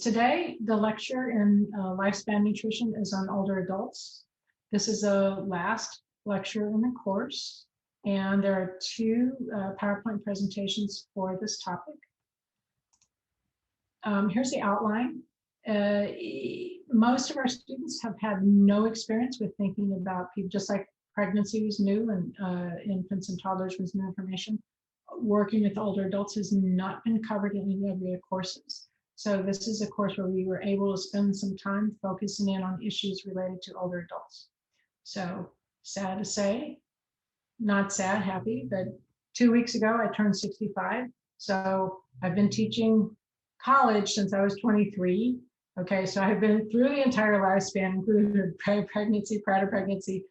Today, the lecture in lifespan nutrition is on older adults. This is a last lecture in the course, and there are two PowerPoint presentations for this topic. Here's the outline. Most of our students have had no experience with thinking about people, just like pregnancy was new and infants and toddlers was new information. Working with older adults has not been covered in any of the courses. So this is a course where we were able to spend some time focusing in on issues related to older adults. So sad to say, not sad, happy, but 2 weeks ago I turned 65. So I've been teaching college since I was 23. Okay, so I've been through the entire lifespan, including pregnancy, prior to pregnancy,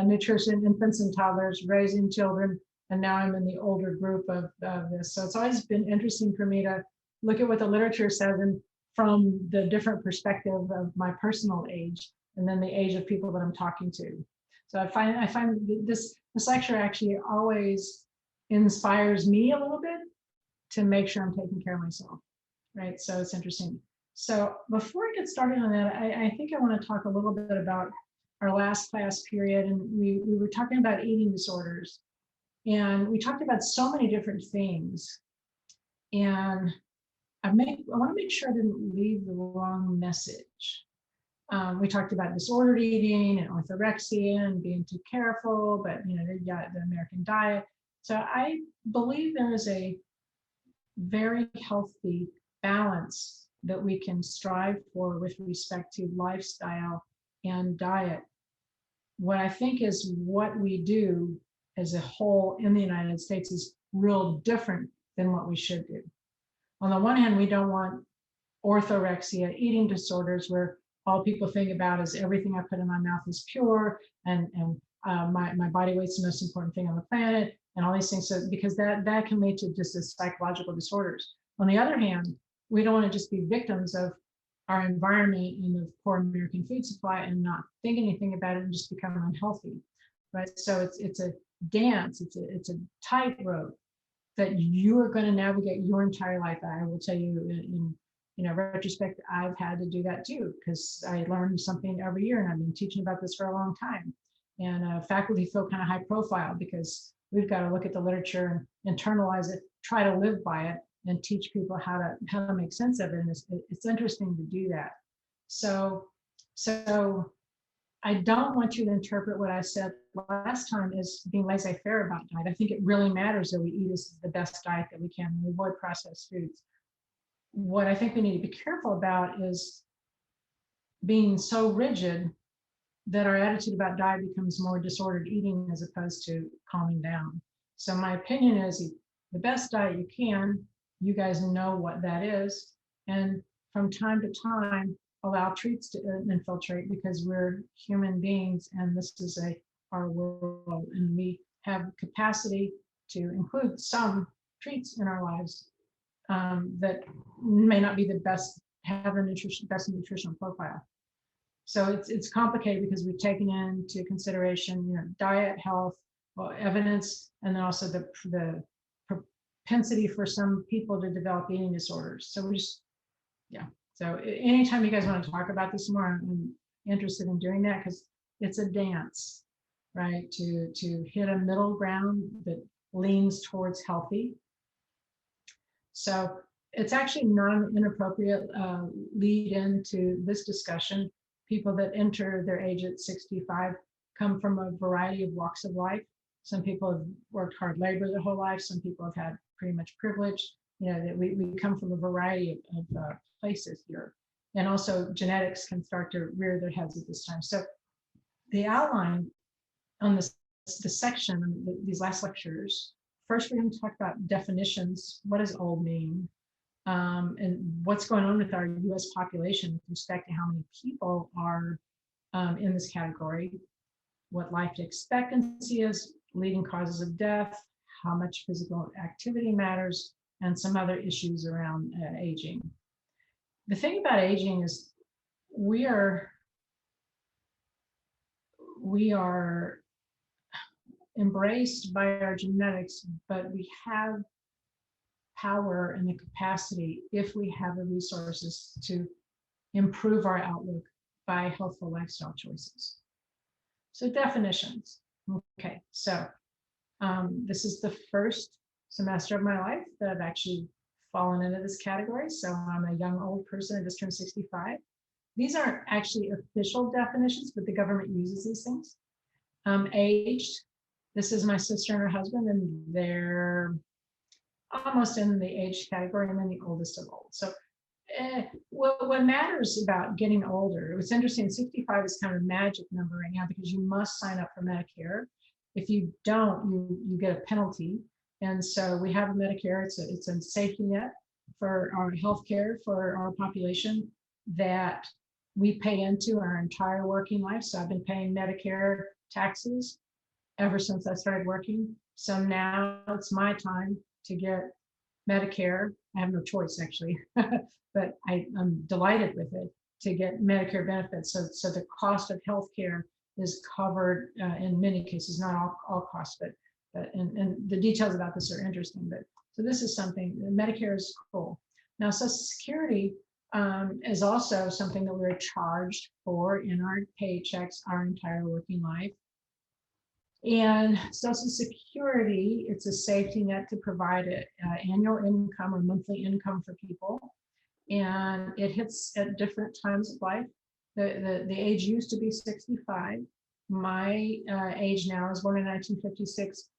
nutrition, infants and toddlers, raising children, and now I'm in the older group of this. So it's always been interesting for me to look at what the literature says and from the different perspective of my personal age and then the age of people that I'm talking to. So I find this lecture actually always inspires me a little bit to make sure I'm taking care of myself, right? So it's interesting. So before I get started on that, I think I want to talk a little bit about our last class period, and we were talking about eating disorders, and we talked about so many different things, and I want to make sure I didn't leave the wrong message. We talked about disordered eating and orthorexia and being too careful, but you got the American diet. So I believe there is a very healthy balance that we can strive for with respect to lifestyle and diet. What I think is what we do as a whole in the United States is real different than what we should do. On the one hand, we don't want orthorexia, eating disorders, where all people think about is everything I put in my mouth is pure, and my body weight's the most important thing on the planet, and all these things. So because that can lead to just as psychological disorders. On the other hand, we don't want to just be victims of our environment and the poor American food supply and not think anything about it and just become unhealthy, right? So it's a dance, it's a tightrope that you are going to navigate your entire life. I will tell you in retrospect, I've had to do that too, because I learned something every year, and I've been teaching about this for a long time. And faculty feel kind of high profile because we've got to look at the literature and internalize it, try to live by it, and teach people how to make sense of it. And it's interesting to do that. So I don't want you to interpret what I said last time as being laissez-faire about diet. I think it really matters that we eat the best diet that we can and we avoid processed foods. What I think we need to be careful about is being so rigid that our attitude about diet becomes more disordered eating as opposed to calming down. So my opinion is the best diet you can, you guys know what that is, and from time to time, allow treats to infiltrate, because we're human beings and this is our world, and we have capacity to include some treats in our lives that may not be the best, have the best nutritional profile. So it's complicated because we've taken into consideration diet, health, evidence, and then also the propensity for some people to develop eating disorders. So So anytime you guys want to talk about this more, I'm interested in doing that, because it's a dance, right? To hit a middle ground that leans towards healthy. So it's actually not an inappropriate lead into this discussion. People that enter their age at 65 come from a variety of walks of life. Some people have worked hard labor their whole life. Some people have had pretty much privilege. That we come from a variety of places here. And also genetics can start to rear their heads at this time. So the outline on the section, these last lectures, first we're going to talk about definitions. What does old mean? And what's going on with our US population with respect to how many people are in this category, what life expectancy is, leading causes of death, how much physical activity matters, and some other issues around aging. The thing about aging is we are embraced by our genetics, but we have power and the capacity, if we have the resources, to improve our outlook by healthful lifestyle choices. So definitions. Okay, so this is the first semester of my life that I've actually fallen into this category. So I'm a young old person. I just turned 65. These aren't actually official definitions, but the government uses these things. Aged. This is my sister and her husband, and they're almost in the age category, and then the oldest of old. So what matters about getting older, it's interesting, 65 is kind of a magic number right now because you must sign up for Medicare. If you don't, you get a penalty. And so we have a Medicare, it's a safety net for our healthcare for our population that we pay into our entire working life. So I've been paying Medicare taxes ever since I started working. So now it's my time to get Medicare. I have no choice actually, but I'm delighted with it to get Medicare benefits. So the cost of healthcare is covered in many cases, not all costs, but and the details about this are interesting. But so this is something, Medicare is cool. Now Social Security is also something that we're charged for in our paychecks our entire working life. And Social Security, it's a safety net to provide annual income or monthly income for people. And it hits at different times of life. The age used to be 65. My age now is born in 1956.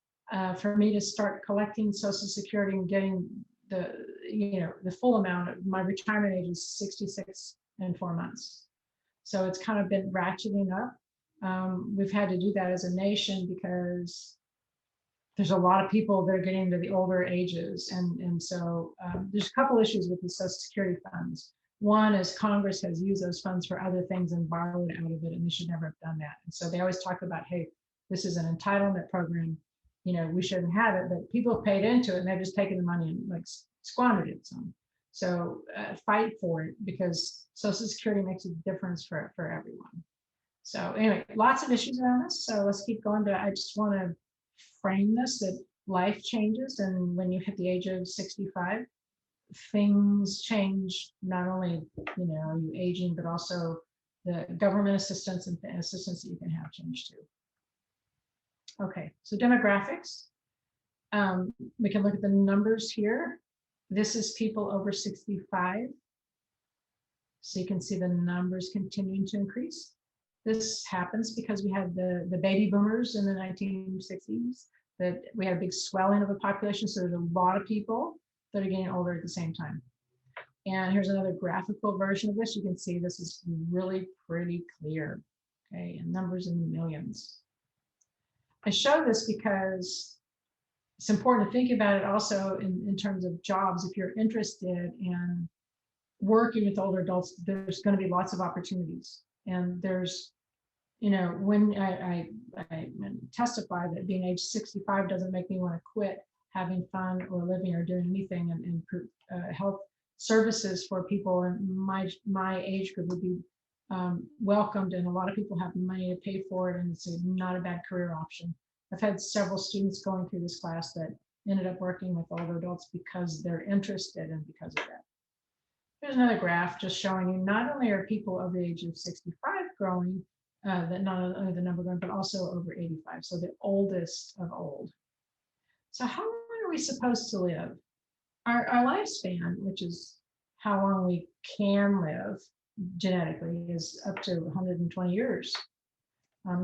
For me to start collecting Social Security and getting the full amount of my retirement age is 66 and 4 months. So it's kind of been ratcheting up. We've had to do that as a nation because there's a lot of people that are getting into the older ages. And so there's a couple issues with the Social Security funds. One is Congress has used those funds for other things and borrowed out of it, and they should never have done that. And so they always talk about, hey, this is an entitlement program. We shouldn't have it, but people have paid into it and they've just taken the money and like squandered it some. So fight for it because Social Security makes a difference for everyone. So anyway, lots of issues around this. So let's keep going. But I just want to frame this that life changes. And when you hit the age of 65, things change. Not only, are you aging, but also the government assistance and assistance that you can have change too. Okay, so demographics. We can look at the numbers here. This is people over 65. So you can see the numbers continuing to increase. This happens because we had the baby boomers in the 1960s, that we had a big swelling of the population. So there's a lot of people that are getting older at the same time. And here's another graphical version of this. You can see this is really pretty clear, okay, and numbers in the millions. I show this because it's important to think about it also in terms of jobs. If you're interested in working with older adults, there's going to be lots of opportunities. And there's, when I testify that being age 65 doesn't make me want to quit having fun or living or doing anything, and health services for people in my age group would be welcomed, and a lot of people have money to pay for it, and it's not a bad career option. I've had several students going through this class that ended up working with older adults because they're interested and because of that. Here's another graph just showing you not only are people over the age of 65 growing, that not only the number growing, but also over 85, so the oldest of old. So how long are we supposed to live? Our lifespan, which is how long we can live genetically, is up to 120 years.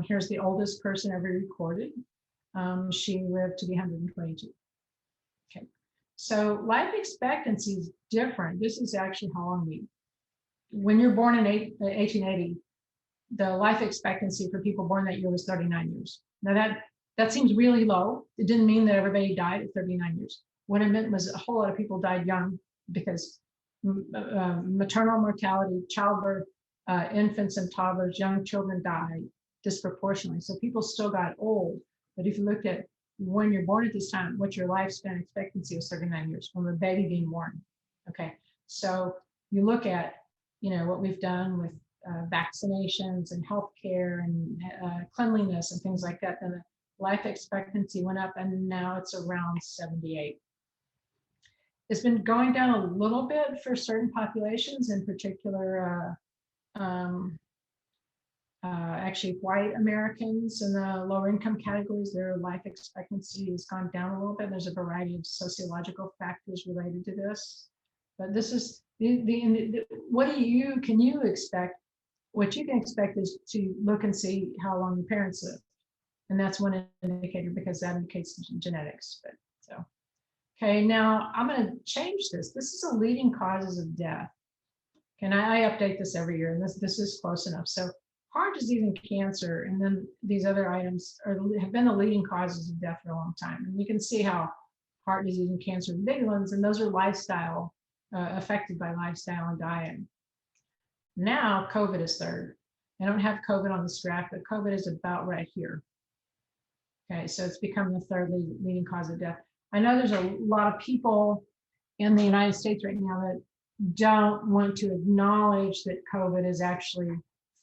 Here's the oldest person ever recorded. She lived to be 122. Okay, so life expectancy is different. This is actually how long when you're born in 1880, the life expectancy for people born that year was 39 years. Now that seems really low. It didn't mean that everybody died at 39 years. What it meant was a whole lot of people died young because maternal mortality, childbirth, infants and toddlers, young children died disproportionately. So people still got old. But if you looked at when you're born at this time, what's your lifespan expectancy is 39 years from a baby being born. Okay, so you look at what we've done with vaccinations and healthcare and cleanliness and things like that, then the life expectancy went up, and now it's around 78. It's been going down a little bit for certain populations, in particular, actually white Americans in the lower income categories. Their life expectancy has gone down a little bit. There's a variety of sociological factors related to this. But this is what can you expect? What you can expect is to look and see how long your parents live. And that's one indicator, because that indicates genetics. But so, okay, now I'm going to change this. This is a leading causes of death. And I update this every year, and this is close enough. So heart disease and cancer, and then these other items have been the leading causes of death for a long time. And you can see how heart disease and cancer are the big ones, and those are lifestyle, affected by lifestyle and diet. Now COVID is third. I don't have COVID on this graph, but COVID is about right here. Okay, so it's become the third leading cause of death. I know there's a lot of people in the United States right now that don't want to acknowledge that COVID is actually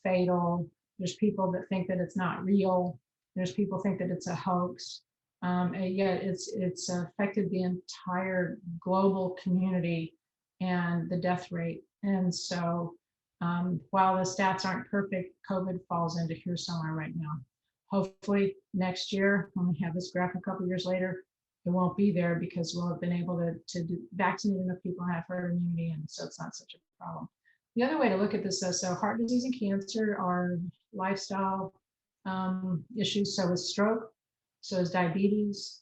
fatal. There's people that think that it's not real. There's people think that it's a hoax. And yet it's affected the entire global community and the death rate. And so while the stats aren't perfect, COVID falls into here somewhere right now. Hopefully next year, when we have this graph a couple years later, it won't be there, because we'll have been able to vaccinate enough people and have herd immunity, and so it's not such a problem. The other way to look at this, though, so heart disease and cancer are lifestyle issues. So is stroke, so is diabetes,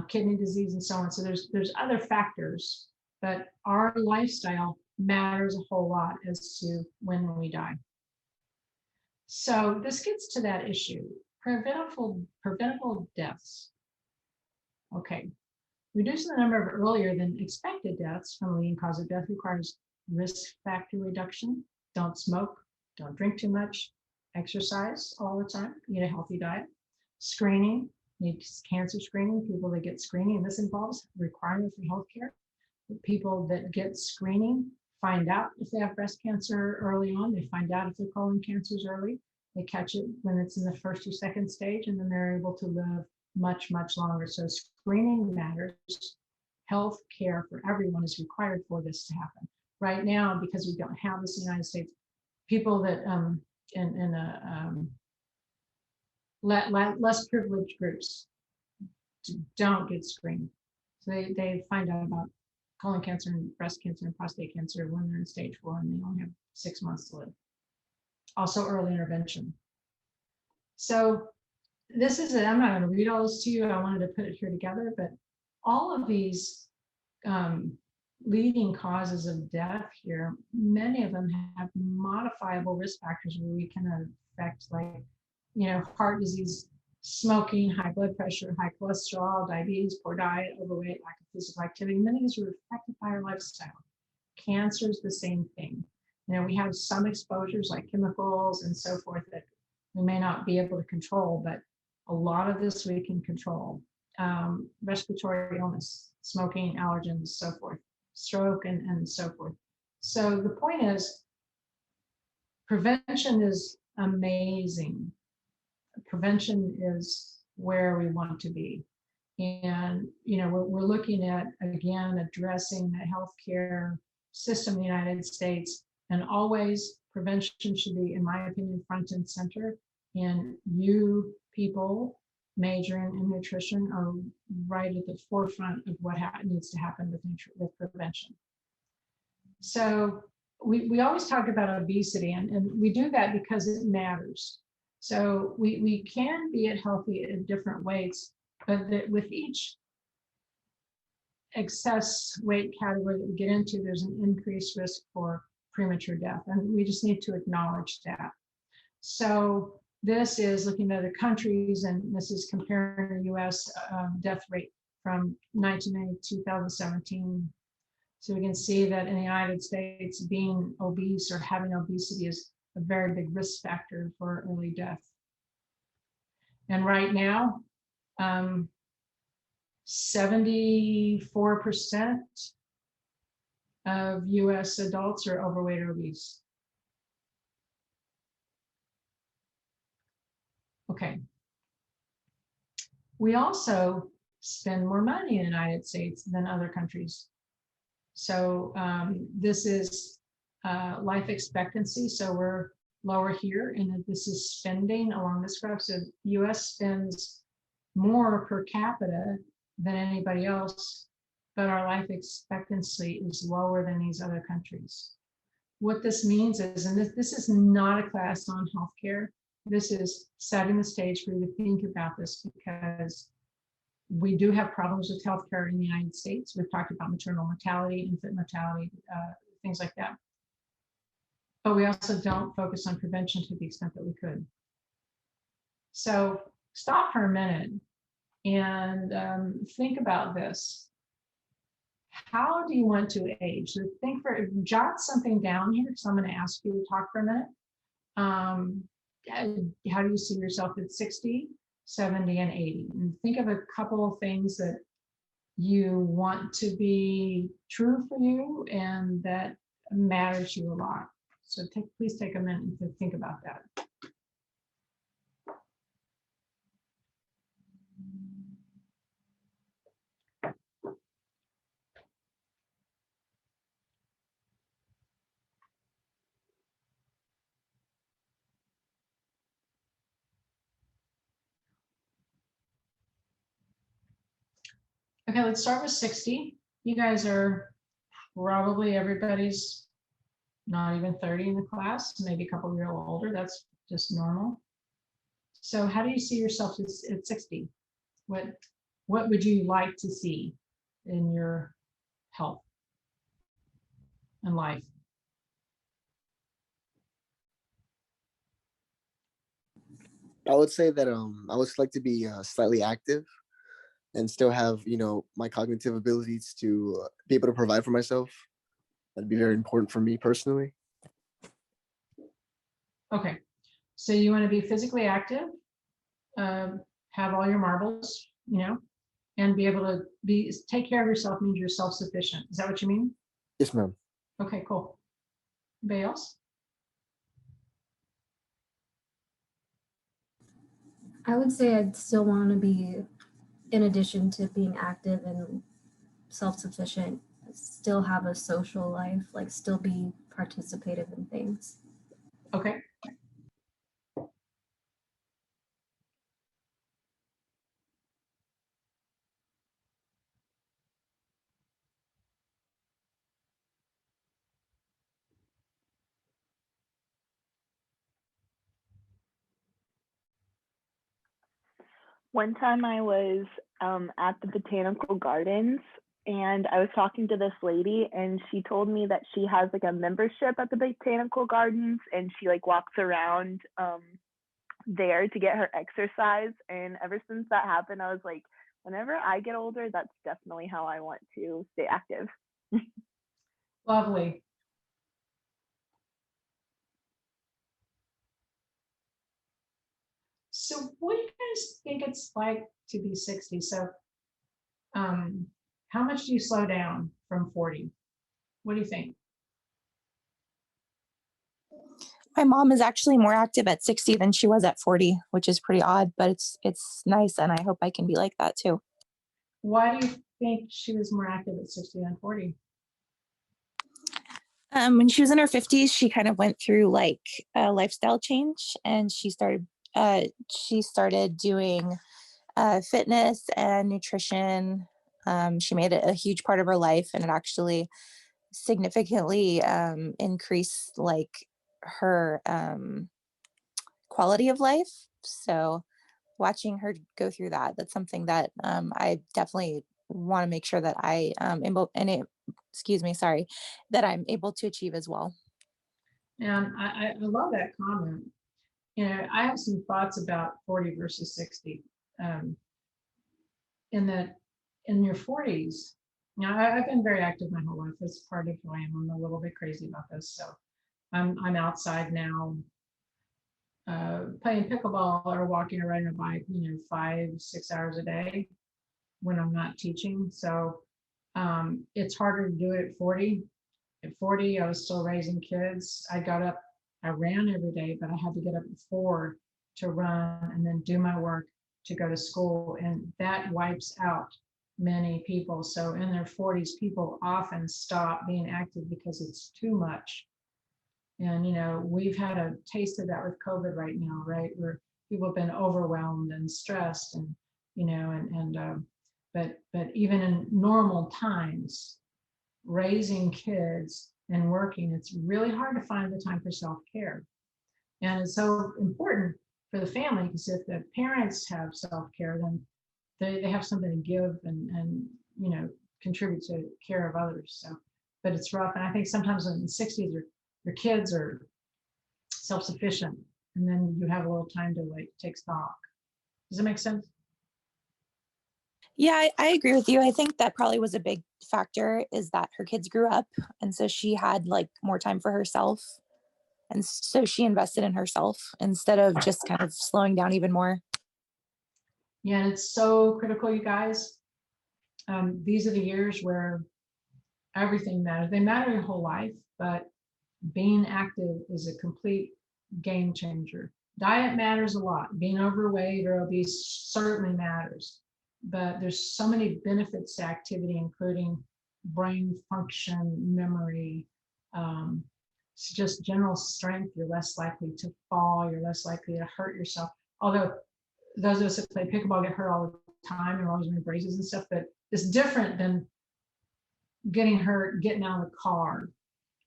kidney disease, and so on. So there's other factors, but our lifestyle matters a whole lot as to when we die. So this gets to that issue, preventable deaths. Okay, reducing the number of earlier than expected deaths from a leading cause of death requires risk factor reduction. Don't smoke, don't drink too much, exercise all the time, eat a healthy diet, screening, need cancer screening, people that get screening. This involves requirement for healthcare. People that get screening find out if they have breast cancer early on. They find out if their colon cancer is early. They catch it when it's in the first or second stage, and then they're able to live much, much longer. So screening matters. Health care for everyone is required for this to happen. Right now, because we don't have this in the United States, people that less privileged groups don't get screened. So they find out about colon cancer and breast cancer and prostate cancer when they're in stage 4, and they only have 6 months to live. Also early intervention. So this is it. I'm not going to read all this to you. I wanted to put it here together, but all of these leading causes of death here, many of them have modifiable risk factors where we can affect, like, heart disease, smoking, high blood pressure, high cholesterol, diabetes, poor diet, overweight, lack of physical activity. Many of these are affected by our lifestyle. Cancer is the same thing. We have some exposures like chemicals and so forth that we may not be able to control, but a lot of this we can control. Respiratory illness, smoking, allergens, so forth, stroke, and so forth. So the point is, prevention is amazing. Prevention is where we want to be. And, we're looking at, again, addressing the healthcare system in the United States, and always prevention should be, in my opinion, front and center. And you people majoring in nutrition are right at the forefront of what needs to happen with prevention. So we always talk about obesity, and we do that because it matters. So we can be at healthy at different weights, but with each excess weight category that we get into, there's an increased risk for premature death, and we just need to acknowledge that. So this is looking at other countries, and this is comparing the US death rate from 1990 to 2017. So we can see that in the United States, being obese or having obesity is a very big risk factor for early death. And right now, 74% of US adults are overweight or obese. Okay. We also spend more money in the United States than other countries. So this is life expectancy. So we're lower here, and this is spending along this graph. So US spends more per capita than anybody else, but our life expectancy is lower than these other countries. What this means is, and this is not a class on healthcare, this is setting the stage for you to think about this, because we do have problems with healthcare in the United States. We've talked about maternal mortality, infant mortality, things like that. But we also don't focus on prevention to the extent that we could. So stop for a minute and think about this. How do you want to age? So jot something down here, because I'm going to ask you to talk for a minute. How do you see yourself at 60, 70, and 80? And think of a couple of things that you want to be true for you and that matters to you a lot. So please take a minute to think about that. Okay, let's start with 60. You guys are probably, everybody's not even 30 in the class, maybe a couple years older. That's just normal. So how do you see yourself at 60? What would you like to see in your health and life? I would say that I would like to be slightly active and still have, my cognitive abilities to be able to provide for myself. That'd be very important for me personally. Okay, so you want to be physically active, have all your marbles, and be able to take care of yourself means you're self-sufficient. Is that what you mean? Yes, ma'am. Okay, cool. Anybody else? I would say I'd still want to be, in addition to being active and self-sufficient, still have a social life, like still be participative in things. Okay. One time I was at the botanical gardens, and I was talking to this lady, and she told me that she has like a membership at the botanical gardens, and she like walks around there to get her exercise. And ever since that happened, I was like, whenever I get older, that's definitely how I want to stay active. Lovely. So what do you guys think it's like to be 60? So how much do you slow down from 40? What do you think? My mom is actually more active at 60 than she was at 40, which is pretty odd, but it's nice, and I hope I can be like that too. Why do you think she was more active at 60 than 40? When she was in her 50s, she kind of went through like a lifestyle change, and she started doing fitness and nutrition. She made it a huge part of her life, and it actually significantly increased like her quality of life. So watching her go through that's something that I definitely want to make sure that I that I'm able to achieve as well. And I love that comment. I have some thoughts about 40 versus 60. In that, in your 40s, I've been very active my whole life. That's part of who I am. I'm a little bit crazy about this. So I'm outside now, playing pickleball or walking or riding a bike, 5-6 hours a day when I'm not teaching. So it's harder to do it at 40. At 40, I was still raising kids. I ran every day, but I had to get up at 4 to run and then do my work to go to school. And that wipes out many people. So in their 40s, people often stop being active because it's too much. And, we've had a taste of that with COVID right now, right? Where people have been overwhelmed and stressed and, but even in normal times, raising kids and working, it's really hard to find the time for self-care. And it's so important for the family because if the parents have self-care, then they have something to give and contribute to care of others. So, but it's rough. And I think sometimes in the 60s, your kids are self-sufficient, and then you have a little time to like take stock. Does that make sense? Yeah, I agree with you. I think that probably was a big factor is that her kids grew up. And so she had like more time for herself. And so she invested in herself instead of just kind of slowing down even more. Yeah, and it's so critical, you guys. These are the years where everything matters. They matter your whole life, but being active is a complete game changer. Diet matters a lot. Being overweight or obese certainly matters, but there's so many benefits to activity, including brain function, memory, it's just general strength. You're less likely to fall. You're less likely to hurt yourself. Although those of us that play pickleball get hurt all the time and we're always wearing braces and stuff, but it's different than getting hurt, getting out of the car,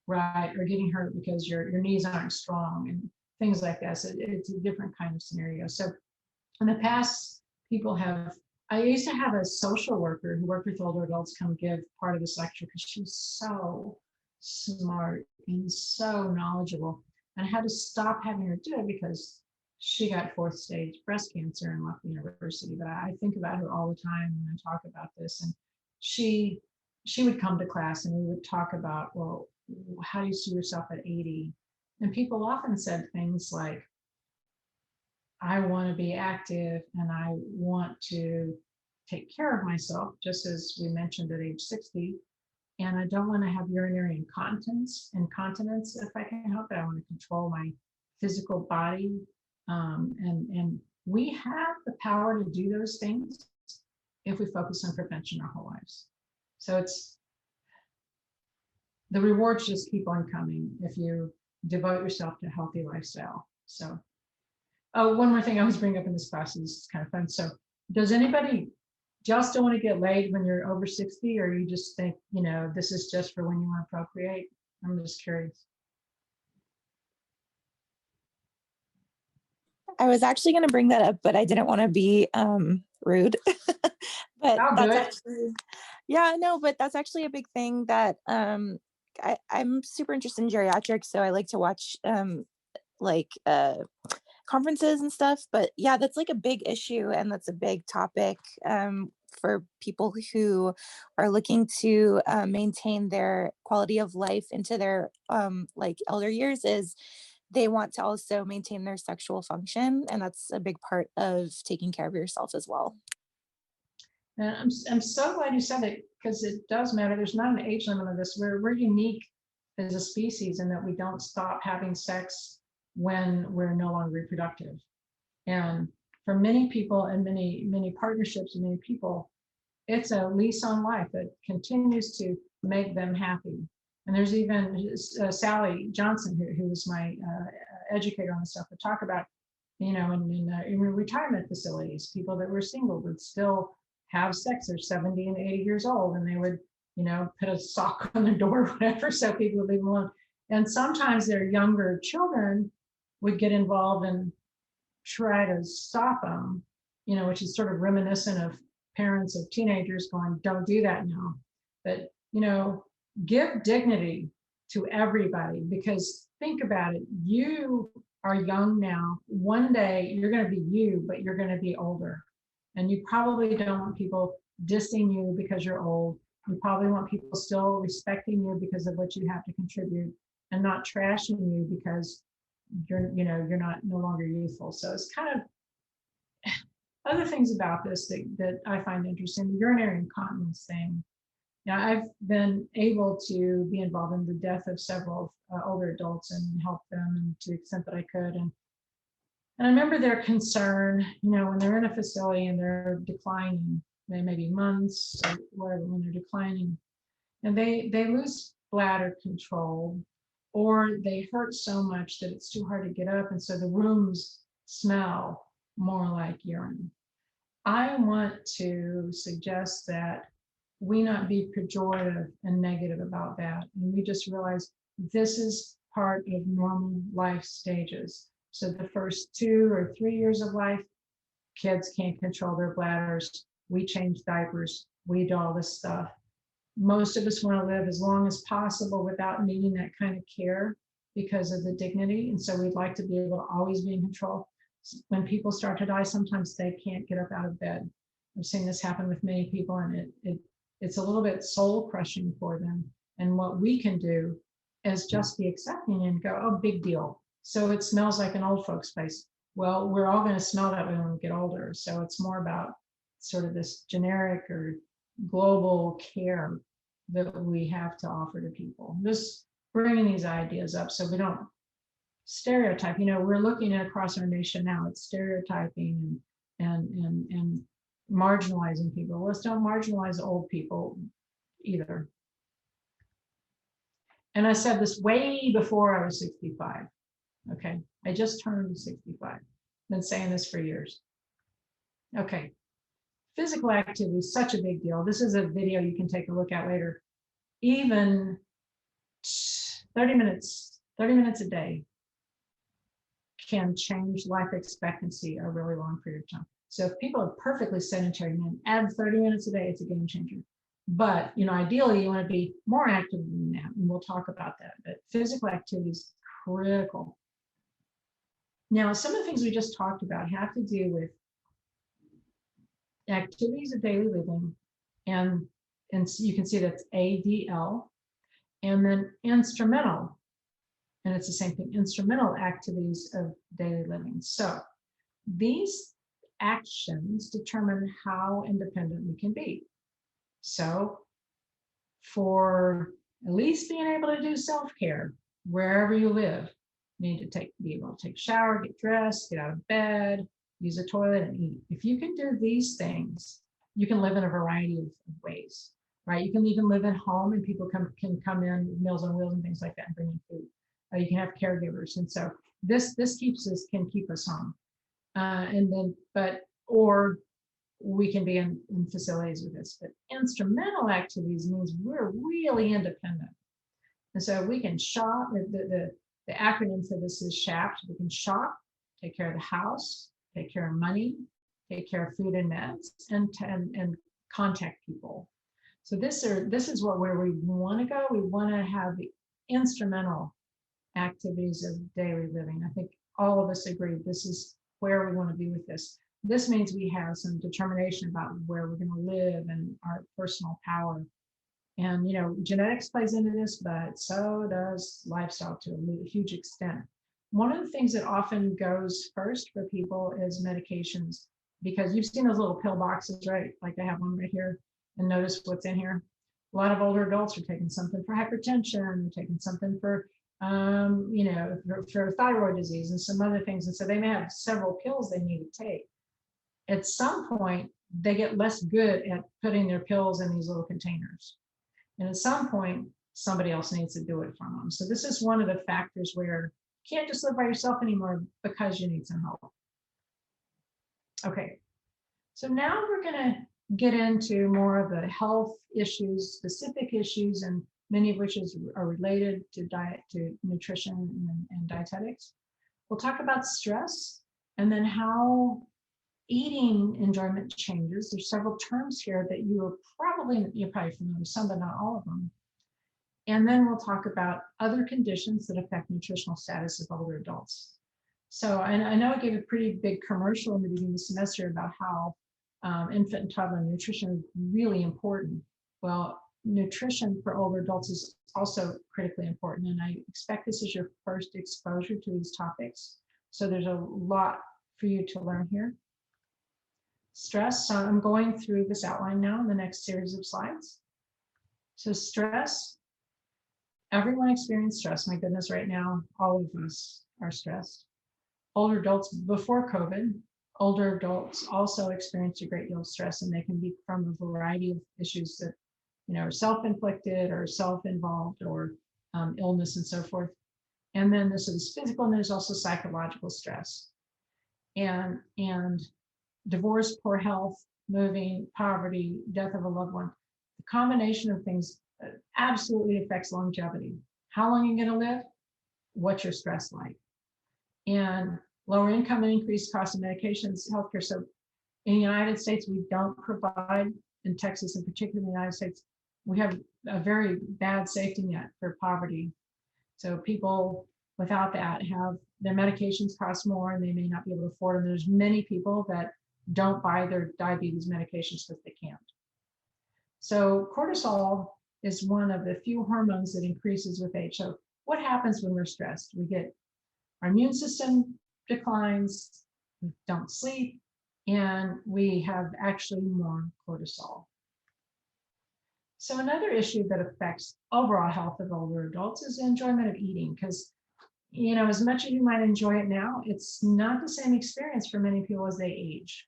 right? Or getting hurt because your knees aren't strong and things like that. So it's a different kind of scenario. So in the past, I used to have a social worker who worked with older adults come give part of this lecture because she was so smart and so knowledgeable. And I had to stop having her do it because she got 4th stage breast cancer and left the university. But I think about her all the time when I talk about this. And she would come to class and we would talk about, well, how do you see yourself at 80? And people often said things like, I want to be active and I want to take care of myself, just as we mentioned at age 60. And I don't want to have urinary incontinence if I can help it. I want to control my physical body. And we have the power to do those things if we focus on prevention our whole lives. So the rewards just keep on coming if you devote yourself to a healthy lifestyle. So, one more thing I always bring up in this class is kind of fun. So do y'all still want to get laid when you're over 60, or you just think, this is just for when you want to procreate? I'm just curious. I was actually going to bring that up, but I didn't want to be rude. But I'll do it. But that's actually a big thing that I'm super interested in geriatrics, so I like to watch conferences and stuff. But yeah, that's like a big issue, and that's a big topic for people who are looking to maintain their quality of life into their elder years. Is they want to also maintain their sexual function, and that's a big part of taking care of yourself as well. And I'm so glad you said it, because it does matter. There's not an age limit on this. We're unique as a species in that we don't stop having sex when we're no longer reproductive. And for many people and many partnerships and many people, it's a lease on life that continues to make them happy. And there's even Sally Johnson, who was my educator on this stuff, to talk about, in retirement facilities, people that were single would still have sex. They're 70 and 80 years old, and they would, put a sock on their door or whatever, so people would leave them alone. And sometimes their younger children would get involved and try to stop them, which is sort of reminiscent of parents of teenagers going, don't do that now. But, give dignity to everybody, because think about it. You are young now. One day you're going to be you, but you're going to be older. And you probably don't want people dissing you because you're old. You probably want people still respecting you because of what you have to contribute, and not trashing you because you're no longer youthful. So it's kind of other things about this that I find interesting. The urinary incontinence thing. I've been able to be involved in the death of several older adults and help them to the extent that I could. And I remember their concern, when they're in a facility and they're declining, maybe months or whatever when they're declining. And they lose bladder control, or they hurt so much that it's too hard to get up. And so the rooms smell more like urine. I want to suggest that we not be pejorative and negative about that. And we just realize this is part of normal life stages. So the first 2 or 3 years of life, kids can't control their bladders. We change diapers. We do all this stuff. Most of us want to live as long as possible without needing that kind of care because of the dignity. And so we'd like to be able to always be in control. When people start to die, sometimes they can't get up out of bed. I've seen this happen with many people, and it's a little bit soul crushing for them. And what we can do is just be accepting and go, oh, big deal. So it smells like an old folks place. Well, we're all going to smell that way when we get older. So it's more about sort of this generic or global care that we have to offer to people. Just bringing these ideas up so we don't stereotype. We're looking at across our nation now, it's stereotyping and marginalizing people. Let's don't marginalize old people either. And I said this way before I was 65. Okay, I just turned 65. Been saying this for years. Okay, physical activity is such a big deal. This is a video you can take a look at later. Even 30 minutes a day can change life expectancy a really long period of time. So if people are perfectly sedentary, and add 30 minutes a day, it's a game changer. But ideally, you want to be more active than that, and we'll talk about that. But physical activity is critical. Now, some of the things we just talked about have to do with activities of daily living, and you can see that's ADL, and then instrumental, and it's the same thing, instrumental activities of daily living. So these actions determine how independent we can be. So for at least being able to do self-care wherever you live, you need to be able to take a shower, get dressed, get out of bed, use a toilet, and eat. If you can do these things, you can live in a variety of ways, right? You can even live at home, and people can come in with Meals on Wheels and things like that and bring in food. You can have caregivers, and so this can keep us home, or we can be in facilities with this. But instrumental activities means we're really independent, and so we can shop. The acronym for this is SHAP. We can shop, take care of the house, take care of money, take care of food and meds, and contact people. So this is where we want to go. We want to have the instrumental activities of daily living. I think all of us agree this is where we want to be with this. This means we have some determination about where we're going to live and our personal power. And genetics plays into this, but so does lifestyle to a huge extent. One of the things that often goes first for people is medications, because you've seen those little pill boxes, right? Like I have one right here, and notice what's in here. A lot of older adults are taking something for hypertension, they're taking something for for thyroid disease and some other things. And so they may have several pills they need to take. At some point, they get less good at putting their pills in these little containers. And at some point, somebody else needs to do it for them. So this is one of the factors where you can't just live by yourself anymore because you need some help. Okay, so now we're going to get into more of the health issues, specific issues, and many of which are related to diet, to nutrition and dietetics. We'll talk about stress, and then how eating enjoyment changes. There's several terms here that you're probably familiar with some, but not all of them. And then we'll talk about other conditions that affect nutritional status of older adults. So I know I gave a pretty big commercial in the beginning of the semester about how infant and toddler nutrition is really important. Well, nutrition for older adults is also critically important, and I expect this is your first exposure to these topics. So there's a lot for you to learn here. Stress, so I'm going through this outline now in the next series of slides. So stress, everyone experiences stress. My goodness, right now, all of us are stressed. Older adults before COVID, older adults also experience a great deal of stress, and they can be from a variety of issues that, are self-inflicted or self-involved, or illness and so forth. And then this is physical, and there's also psychological stress. And divorce, poor health, moving, poverty, death of a loved one. The combination of things absolutely affects longevity. How long are you going to live? What's your stress like? And lower income and increased cost of medications, healthcare. So in the United States, we don't provide, in Texas in particular, in the United States, we have a very bad safety net for poverty. So people without that have their medications cost more, and they may not be able to afford them. There's many people that don't buy their diabetes medications because they can't. So cortisol is one of the few hormones that increases with age. So what happens when we're stressed? We get our immune system declines, we don't sleep, and we have actually more cortisol. So another issue that affects overall health of older adults is the enjoyment of eating, because as much as you might enjoy it now, it's not the same experience for many people as they age.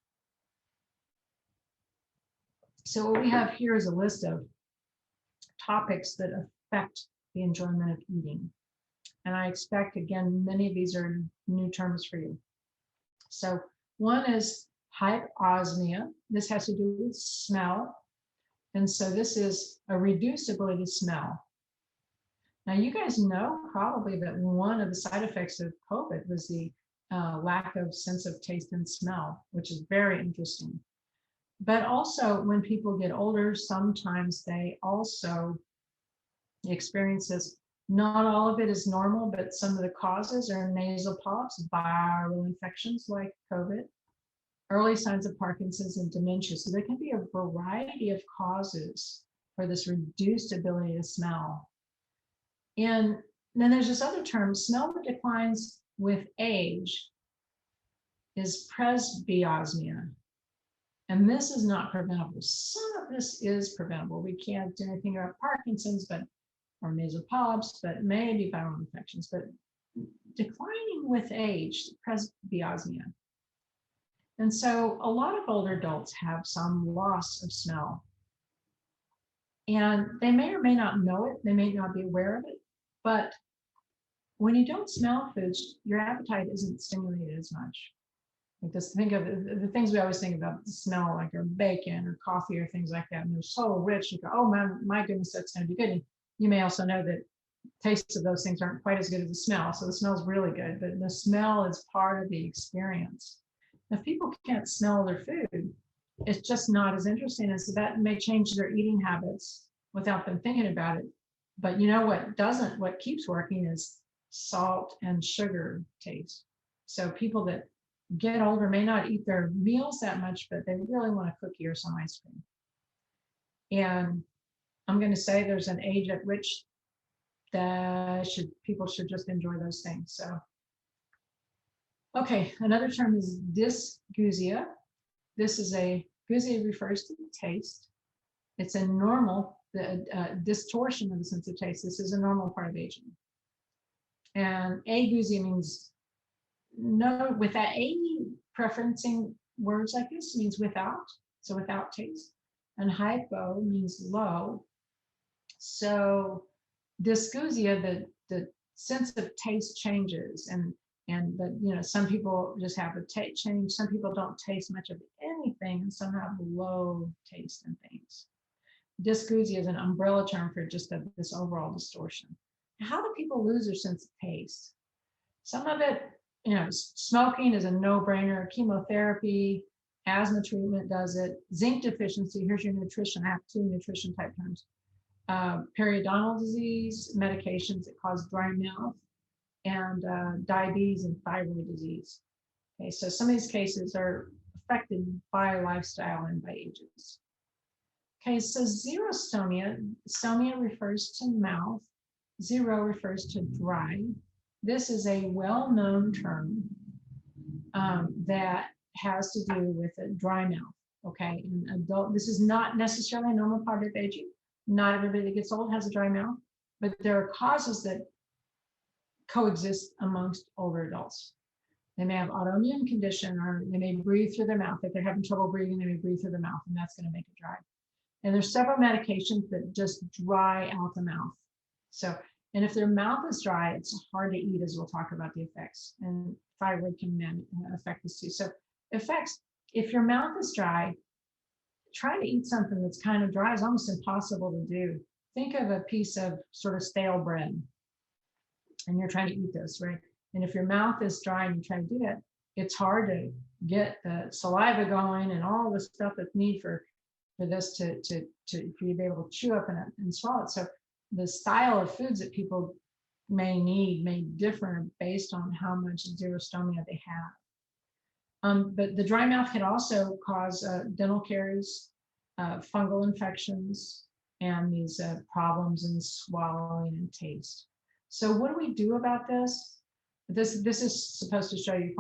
So what we have here is a list of topics that affect the enjoyment of eating. And I expect, again, many of these are new terms for you. So one is hyposmia. This has to do with smell. And so this is a reduced ability to smell. Now, you guys know probably that one of the side effects of COVID was the lack of sense of taste and smell, which is very interesting. But also, when people get older, sometimes they also experience this. Not all of it is normal, but some of the causes are nasal polyps, viral infections like COVID, early signs of Parkinson's, and dementia. So there can be a variety of causes for this reduced ability to smell. And then there's this other term, smell that declines with age is presbyosmia. And this is not preventable. Some of this is preventable. We can't do anything about Parkinson's, or nasal polyps, but maybe viral infections. But declining with age, presbyosmia. And so a lot of older adults have some loss of smell. And they may or may not know it. They may not be aware of it. But when you don't smell foods, your appetite isn't stimulated as much. Like just think of the things we always think about, the smell, like our bacon or coffee or things like that. And they're so rich. You go, oh my goodness, that's going to be good. And you may also know that tastes of those things aren't quite as good as the smell. So the smell is really good, but the smell is part of the experience. If people can't smell their food, it's just not as interesting. And so that may change their eating habits without them thinking about it. But what keeps working is salt and sugar taste. So people that get older may not eat their meals that much, but they really want a cookie or some ice cream. And I'm going to say there's an age at which people should just enjoy those things. So, okay, another term is dysgeusia. Geusia refers to the taste. It's a normal, distortion of the sense of taste. This is a normal part of aging. And ageusia means no, with that A preferencing words like this means without, so without taste. And hypo means low. So dysgeusia, the sense of taste changes, and some people just have a taste change. Some people don't taste much of anything, and some have low taste in things. Dysgeusia is an umbrella term for just this overall distortion. How do people lose their sense of taste? Some of it, smoking is a no-brainer. Chemotherapy, asthma treatment does it. Zinc deficiency, here's your nutrition. I have 2 nutrition type terms. Periodontal disease, medications that cause dry mouth, and diabetes and thyroid disease. Okay, so some of these cases are affected by lifestyle and by ages. Okay, so xerostomia, stomia refers to mouth, xero refers to dry. This is a well-known term that has to do with a dry mouth. Okay, in adult, this is not necessarily a normal part of aging. Not everybody that gets old has a dry mouth, but there are causes that coexist amongst older adults. They may have autoimmune condition, or they may breathe through their mouth. If they're having trouble breathing, they may breathe through their mouth, and that's going to make it dry. And there's several medications that just dry out the mouth. So, and if their mouth is dry, it's hard to eat, as we'll talk about the effects. And thyroid can affect this too. So effects, if your mouth is dry, trying to eat something that's kind of dry is almost impossible to do. Think of a piece of sort of stale bread, and you're trying to eat this, right? And if your mouth is dry and you try to do that, it's hard to get the saliva going and all the stuff that's needed for this to be able to chew up and swallow it. So the style of foods that people may need may differ based on how much xerostomia they have. But the dry mouth can also cause dental caries, fungal infections, and these problems in swallowing and taste. So what do we do about this? This is supposed to show you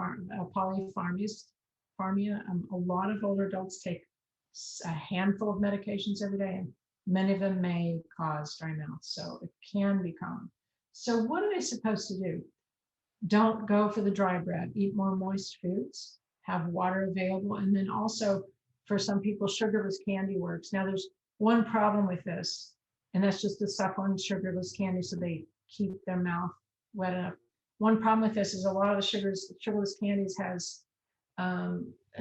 polypharmia. A lot of older adults take a handful of medications every day, and many of them may cause dry mouth, so it can be common. So what are they supposed to do? Don't go for the dry bread. Eat more moist foods, have water available, and then also for some people, sugarless candy works. Now there's one problem with this, and that's just to suck on sugarless candy so they keep their mouth wet enough. One problem with this is a lot of the sugarless candies has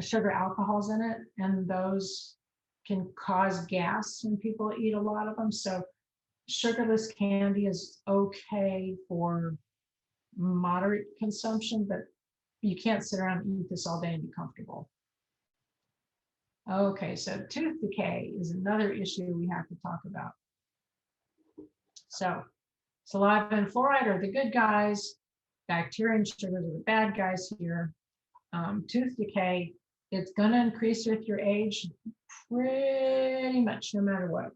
sugar alcohols in it, and those can cause gas when people eat a lot of them. So sugarless candy is okay for moderate consumption, but you can't sit around and eat this all day and be comfortable. Okay, so tooth decay is another issue we have to talk about. So saliva and fluoride are the good guys, bacteria and sugars are the bad guys here. Tooth decay, it's going to increase with your age pretty much no matter what.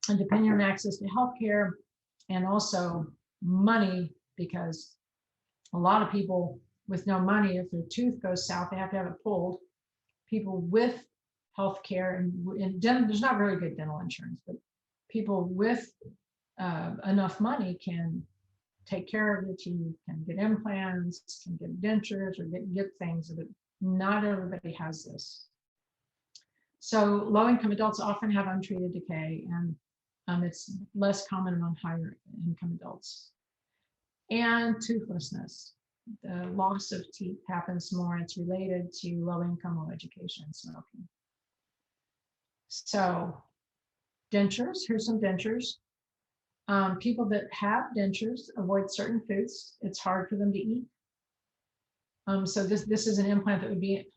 And depending on access to healthcare and also money, because a lot of people with no money, if their tooth goes south, they have to have it pulled. People with healthcare and there's not very good dental insurance, but people with enough money can take care of the teeth, can get implants, can get dentures, or get things, but not everybody has this. So low-income adults often have untreated decay, and it's less common among higher income adults. And toothlessness, the loss of teeth happens more. It's related to low income, low education, and smoking. So dentures, here's some dentures. People that have dentures avoid certain foods. It's hard for them to eat. So this is an implant that would be,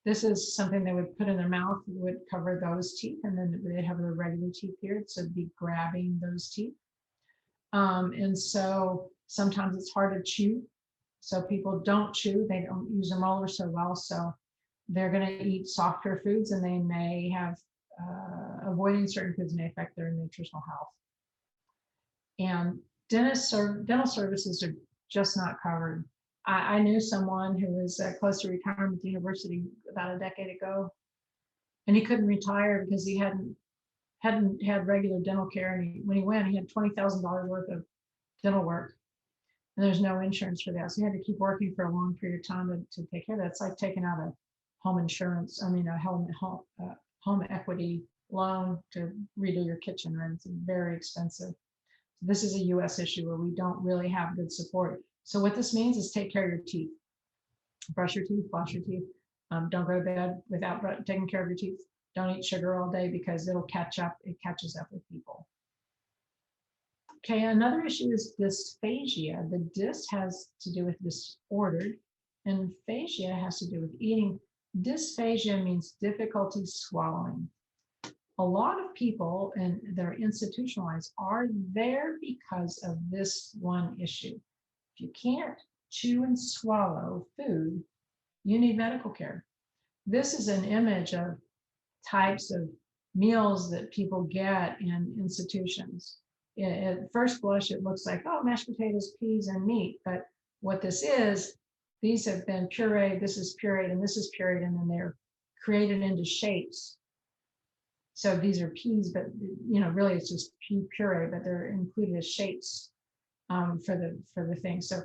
this is something they would put in their mouth, would cover those teeth, and then they have their regular teeth here, so it'd be grabbing those teeth. And so sometimes it's hard to chew. So people don't chew, they don't use their molars so well, so they're going to eat softer foods, and they may have avoiding certain foods may affect their nutritional health. And dental services are just not covered. I knew someone who was close to retirement at the university about a decade ago, and he couldn't retire because he hadn't had regular dental care. And when he went, he had $20,000 worth of dental work, and there's no insurance for that. So he had to keep working for a long period of time to take care of that. It's like taking out a home insurance, home equity loan to redo your kitchen, right? It's very expensive. This is a US issue where we don't really have good support. So what this means is take care of your teeth. Brush your teeth, floss your teeth. Don't go to bed without taking care of your teeth. Don't eat sugar all day because it'll catch up. It catches up with people. Okay, another issue is dysphagia. The dys has to do with disordered, and phagia has to do with eating. Dysphagia means difficulty swallowing. A lot of people that are institutionalized are there because of this one issue. If you can't chew and swallow food, you need medical care. This is an image of types of meals that people get in institutions. At first blush, it looks like, oh, mashed potatoes, peas, and meat. But what this is, these have been pureed, this is pureed, and this is pureed, and then they're created into shapes. So these are peas, but really it's just pea puree, but they're included as shapes. for the thing. So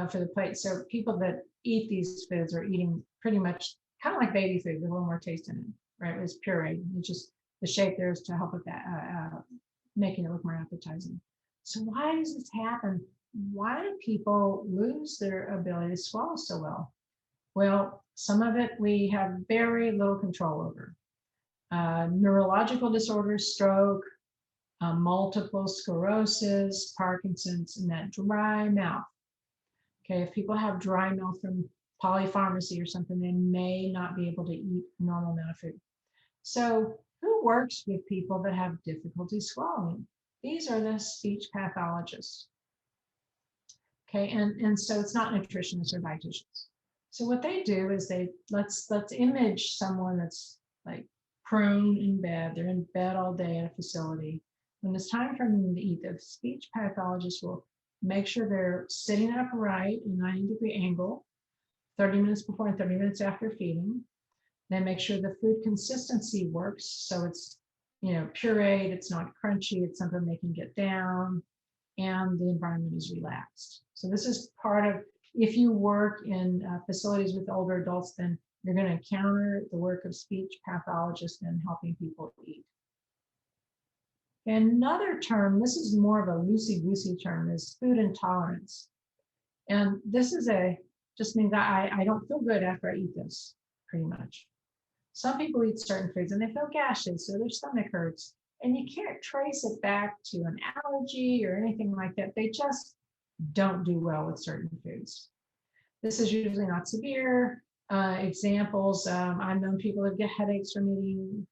for the plate. So people that eat these foods are eating pretty much kind of like baby food with a little more taste in it, right? It's pureed. It's just the shape there is to help with that, making it look more appetizing. So why does this happen? Why do people lose their ability to swallow so well? Well, some of it we have very little control over. Neurological disorders, stroke, multiple sclerosis, Parkinson's, and that dry mouth. Okay, if people have dry mouth from polypharmacy or something, they may not be able to eat a normal amount of food. So who works with people that have difficulty swallowing? These are the speech pathologists. Okay, and so it's not nutritionists or dietitians. So what they do is let's image someone that's like prone in bed. They're in bed all day at a facility. When it's time for them to eat, the speech pathologist will make sure they're sitting upright in a 90-degree angle, 30 minutes before and 30 minutes after feeding. Then make sure the food consistency works. So it's, pureed, it's not crunchy, it's something they can get down, and the environment is relaxed. So this is part of, if you work in facilities with older adults, then you're going to encounter the work of speech pathologists in helping people eat. Another term, this is more of a loosey-goosey term, is food intolerance. And this is just means I don't feel good after I eat this, pretty much. Some people eat certain foods and they feel gaseous, so their stomach hurts. And you can't trace it back to an allergy or anything like that. They just don't do well with certain foods. This is usually not severe. Examples, I've known people that get headaches from eating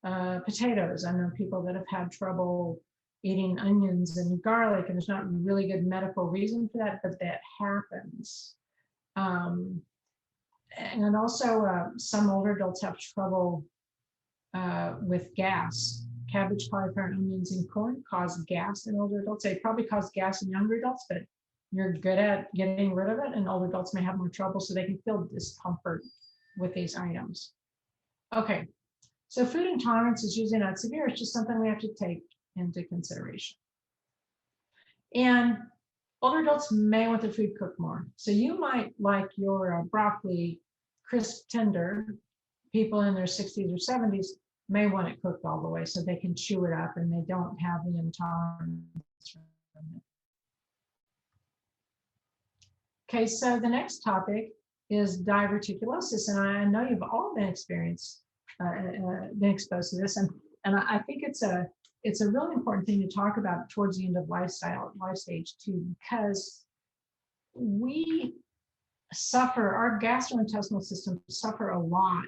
potatoes. I know people that have had trouble eating onions and garlic, and there's not really good medical reason for that, but that happens. And also some older adults have trouble with gas. Cabbage, cauliflower, onions, and corn cause gas in older adults. They probably cause gas in younger adults, but you're good at getting rid of it, and older adults may have more trouble, so they can feel discomfort with these items. Okay, so food intolerance is usually not severe. It's just something we have to take into consideration. And older adults may want their food cooked more. So you might like your broccoli crisp tender. People in their 60s or 70s may want it cooked all the way so they can chew it up and they don't have the intolerance from it. Okay, so the next topic is diverticulosis, and I know you've all been exposed to this, and I think it's a really important thing to talk about towards the end of life stage too, because we suffer, our gastrointestinal system suffer a lot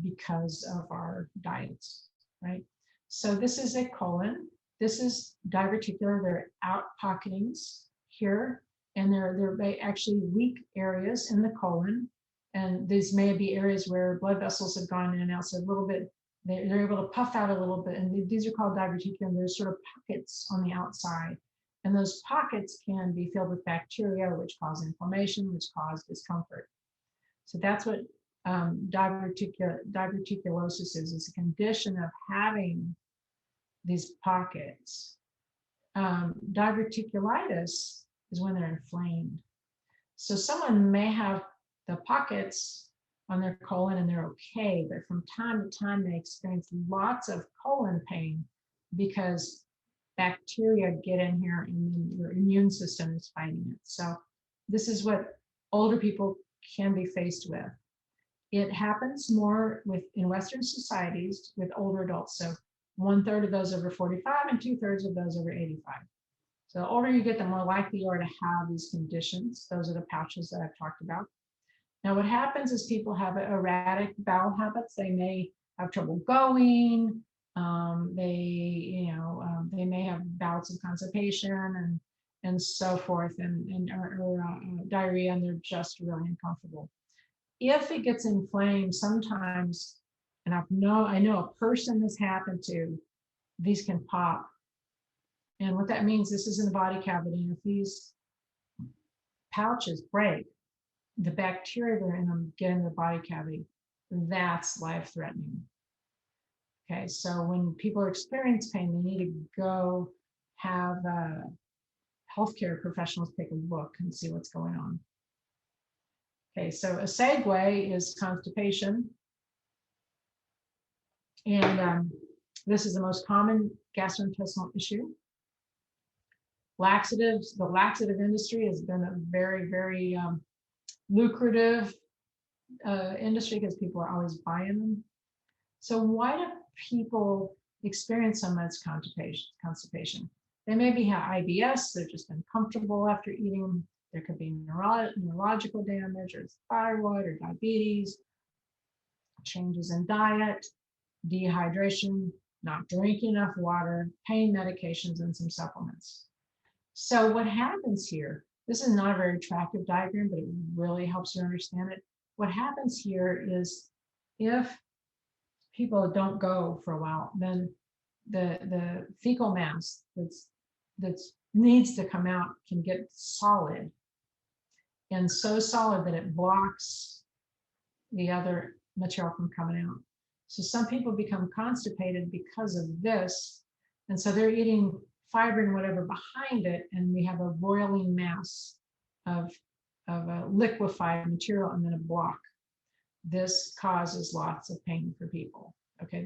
because of our diets, right? So this is a colon. This is diverticular. They're out pocketings here, and they're actually weak areas in the colon. And these may be areas where blood vessels have gone in and out. So a little bit, they're able to puff out a little bit. And these are called diverticular, and there's sort of pockets on the outside. And those pockets can be filled with bacteria, which cause inflammation, which cause discomfort. So that's what diverticulosis is. It's a condition of having these pockets. Diverticulitis is when they're inflamed. So someone may have the pockets on their colon and they're okay, but from time to time they experience lots of colon pain because bacteria get in here and then your immune system is fighting it. So this is what older people can be faced with. It happens more in Western societies with older adults. So 1/3 of those over 45 and 2/3 of those over 85. So the older you get, the more likely you are to have these conditions. Those are the pouches that I've talked about. Now, what happens is people have erratic bowel habits. They may have trouble going. They may have bouts of constipation and so forth, or diarrhea, and they're just really uncomfortable. If it gets inflamed, sometimes, and I know a person this happened to, these can pop. And what that means, this is in the body cavity. And if these pouches break, the bacteria that are in them get in the body cavity. That's life-threatening. Okay, so when people experience pain, they need to go have healthcare professionals take a look and see what's going on. Okay, so a segue is constipation. And this is the most common gastrointestinal issue. Laxatives, the laxative industry has been a very, very lucrative industry because people are always buying them. So why do people experience so much constipation? They maybe have IBS, they're just uncomfortable after eating. There could be neurological damage or thyroid or diabetes, changes in diet, dehydration, not drinking enough water, pain medications, and some supplements. So what happens here, this is not a very attractive diagram, but it really helps you understand it. What happens here is if people don't go for a while, then the fecal mass that's needs to come out can get solid, and so solid that it blocks the other material from coming out. So some people become constipated because of this, and so they're eating fiber and whatever behind it, and we have a boiling mass of a liquefied material and then a block. This causes lots of pain for people. Okay,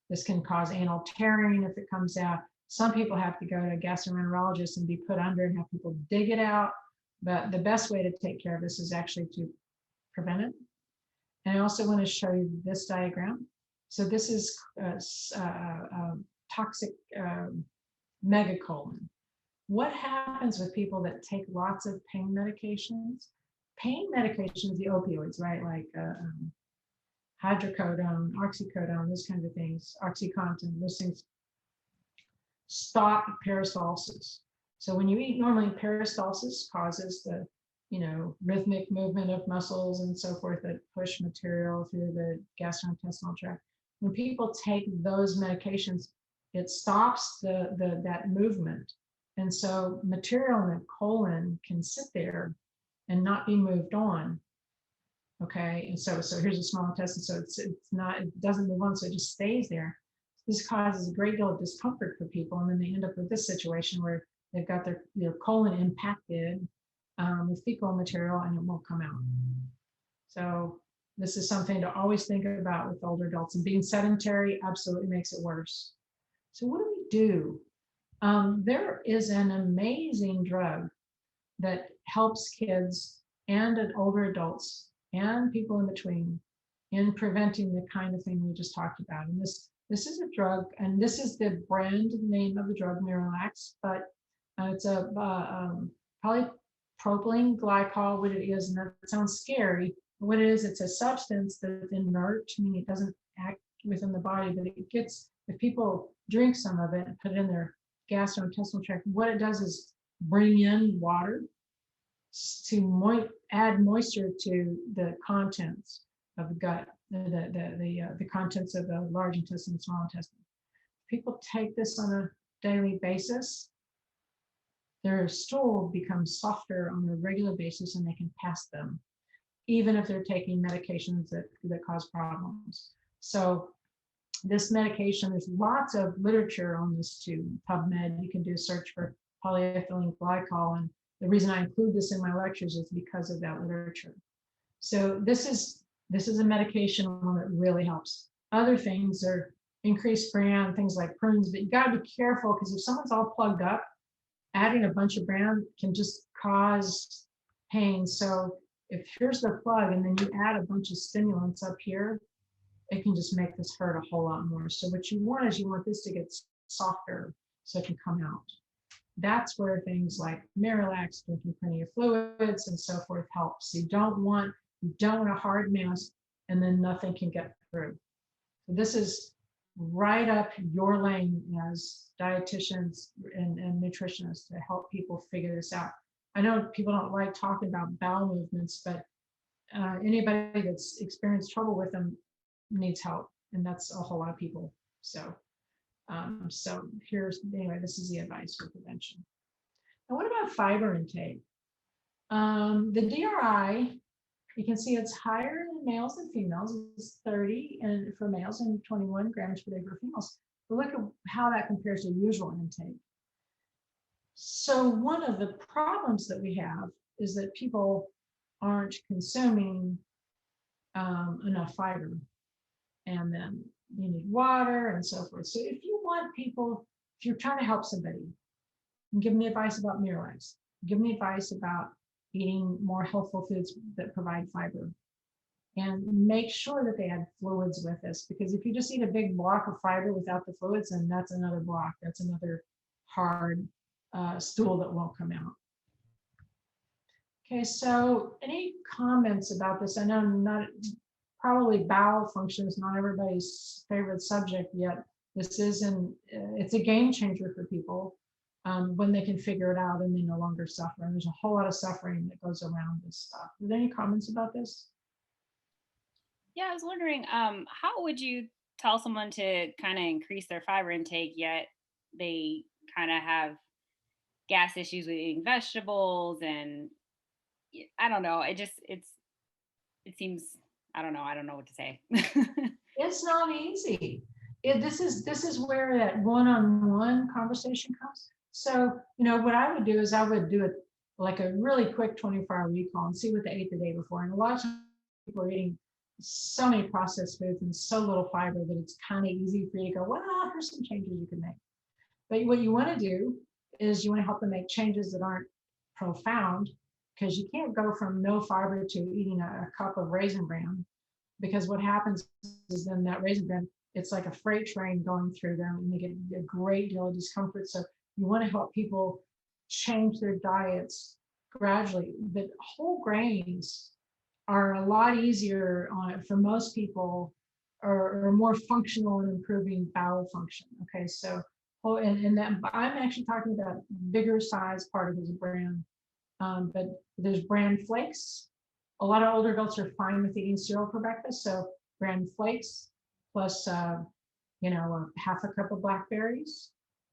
this can cause anal tearing if it comes out. Some people have to go to a gastroenterologist and be put under and have people dig it out. But the best way to take care of this is actually to prevent it. And I also want to show you this diagram. So this is toxic megacolon. What happens with people that take lots of pain medications? Pain medications, the opioids, right? Like hydrocodone, oxycodone, those kinds of things, OxyContin, those things stop peristalsis. So when you eat normally, peristalsis causes the, rhythmic movement of muscles and so forth that push material through the gastrointestinal tract. When people take those medications, it stops that movement. And so material in the colon can sit there and not be moved on. Okay, and so here's a small intestine, so it doesn't move on, so it just stays there. This causes a great deal of discomfort for people, and then they end up with this situation where they've got their colon impacted with fecal material and it won't come out. So this is something to always think about with older adults, and being sedentary absolutely makes it worse. So what do we do? There is an amazing drug that helps kids and older adults and people in between in preventing the kind of thing we just talked about. And this is a drug, and this is the brand name of the drug, Miralax, but it's a polypropylene glycol. What it is, and that sounds scary, but what it is, it's a substance that's inert, meaning it doesn't act within the body, but it gets, if people drink some of it and put it in their gastrointestinal tract, what it does is bring in water to add moisture to the contents of the gut, the contents of the large intestine, small intestine. People take this on a daily basis, their stool becomes softer on a regular basis, and they can pass them, even if they're taking medications that cause problems. So this medication, there's lots of literature on this too. PubMed, you can do a search for polyethylene glycol, and the reason I include this in my lectures is because of that literature. So this is a medication that really helps. Other things are increased bran, things like prunes, but you got to be careful, because if someone's all plugged up, adding a bunch of bran can just cause pain. So if here's the plug and then you add a bunch of stimulants up here, it can just make this hurt a whole lot more. So what you want is you want this to get softer so it can come out. That's where things like Miralax, drinking plenty of fluids and so forth helps. You don't want a hard mass and then nothing can get through. So this is right up your lane as dietitians and nutritionists to help people figure this out. I know people don't like talking about bowel movements, but anybody that's experienced trouble with them needs help, and that's a whole lot of people. So anyway, this is the advice for prevention. And what about fiber intake? The DRI, you can see it's higher in males than females. It's 30 and for males and 21 grams per day for females. But look at how that compares to usual intake. So one of the problems that we have is that people aren't consuming enough fiber, and then you need water and so forth. So if you want people, if you're trying to help somebody, give me advice about Miralax, give me advice about eating more healthful foods that provide fiber, and make sure that they add fluids with this, because if you just eat a big block of fiber without the fluids, then that's another block, that's another hard stool that won't come out. Okay, so any comments about this? I know not probably bowel function is not everybody's favorite subject yet. This isn't, it's a game changer for people when they can figure it out and they no longer suffer. And there's a whole lot of suffering that goes around this stuff. Are there any comments about this? Yeah, I was wondering, how would you tell someone to kind of increase their fiber intake, yet they kind of have gas issues with eating vegetables, and I don't know. It seems, I don't know. I don't know what to say. It's not easy. This is where that one-on-one conversation comes. So, you know, what I would do is I would do it like a really quick 24-hour recall and see what they ate the day before. And a lot of times people are eating so many processed foods and so little fiber that it's kind of easy for you to go, well, here's some changes you can make. But what you want to do is you want to help them make changes that aren't profound, because you can't go from no fiber to eating a cup of Raisin Bran, because what happens is then that Raisin Bran, it's like a freight train going through them and they get a great deal of discomfort. So you want to help people change their diets gradually. But whole grains are a lot easier for most people, or more functional in improving bowel function. Okay, so and that I'm actually talking about bigger size part of his bran, but there's bran flakes. A lot of older adults are fine with eating cereal for breakfast, so bran flakes plus half a cup of blackberries,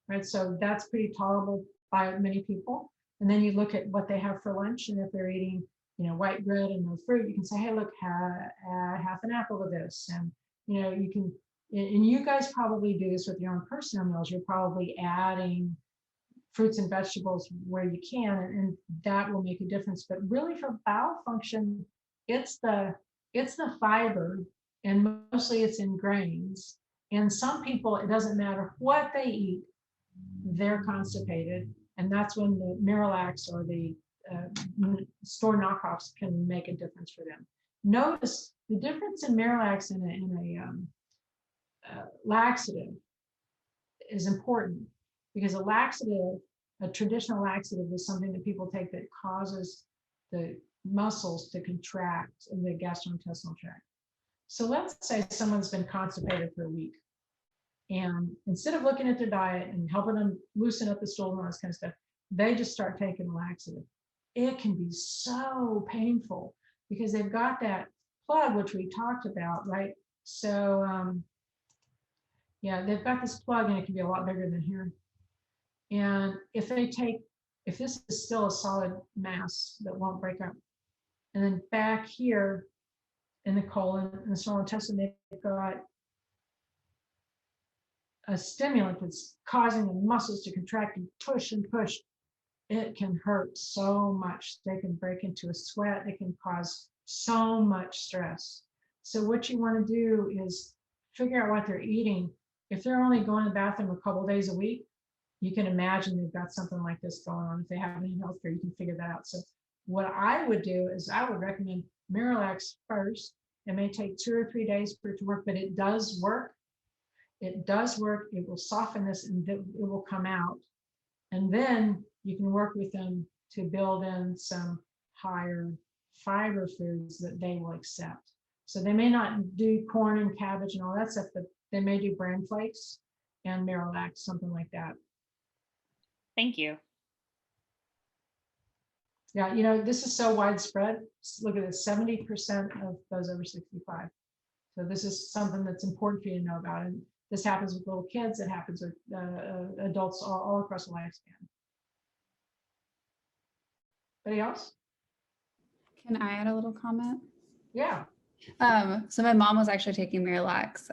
right? So that's pretty tolerable by many people. And then you look at what they have for lunch, and if they're eating white bread and no fruit, you can say, hey, look, add half an apple to this. And you can, and you guys probably do this with your own personal meals. You're probably adding fruits and vegetables where you can, and that will make a difference. But really for bowel function, it's the fiber, and mostly it's in grains. And some people, it doesn't matter what they eat, they're constipated. And that's when the Miralax or the store knockoffs can make a difference for them. Notice the difference in Miralax and a laxative is important, because a traditional laxative is something that people take that causes the muscles to contract in the gastrointestinal tract. So let's say someone's been constipated for a week, and instead of looking at their diet and helping them loosen up the stool and all this kind of stuff, they just start taking laxative. It can be so painful because they've got that plug, which we talked about, right? So yeah, they've got this plug, and it can be a lot bigger than here. And if this is still a solid mass that won't break up, and then back here in the colon and the small intestine, they've got a stimulant that's causing the muscles to contract and push, it can hurt so much. They can break into a sweat. It can cause so much stress. So what you want to do is figure out what they're eating. If they're only going to the bathroom a couple of days a week, you can imagine they've got something like this going on. If they have any healthcare, you can figure that out. So what I would do is I would recommend Miralax first. It may take 2 or 3 days for it to work, but it does work. It does work. It will soften this, and it will come out. And then you can work with them to build in some higher fiber foods that they will accept. So they may not do corn and cabbage and all that stuff, but they may do bran flakes and Miralax, something like that. Thank you. Yeah, this is so widespread. Look at it, 70% of those over 65. So this is something that's important for you to know about. And this happens with little kids. It happens with adults all across the lifespan. Anybody else? Can I add a little comment? Yeah. So my mom was actually taking Miralax,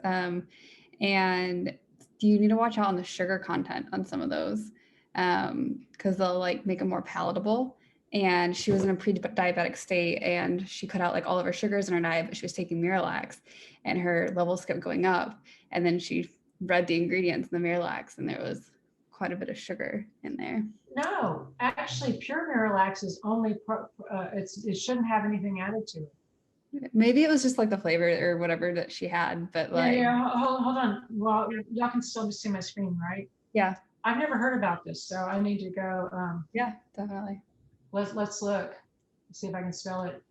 and you need to watch out on the sugar content on some of those. because they'll like make them more palatable. And she was in a pre-diabetic state, and she cut out like all of her sugars in her diet, but she was taking Miralax, and her levels kept going up. And then she read the ingredients in the Miralax, and there was quite a bit of sugar in there. No, actually, pure Miralax is only, it shouldn't have anything added to it. Maybe it was just like the flavor or whatever that she had, but like, Yeah, hold on. Well, y'all can still see my screen, right? yeah, I've never heard about this, so I need to go, yeah, definitely. let's look, see if I can spell it.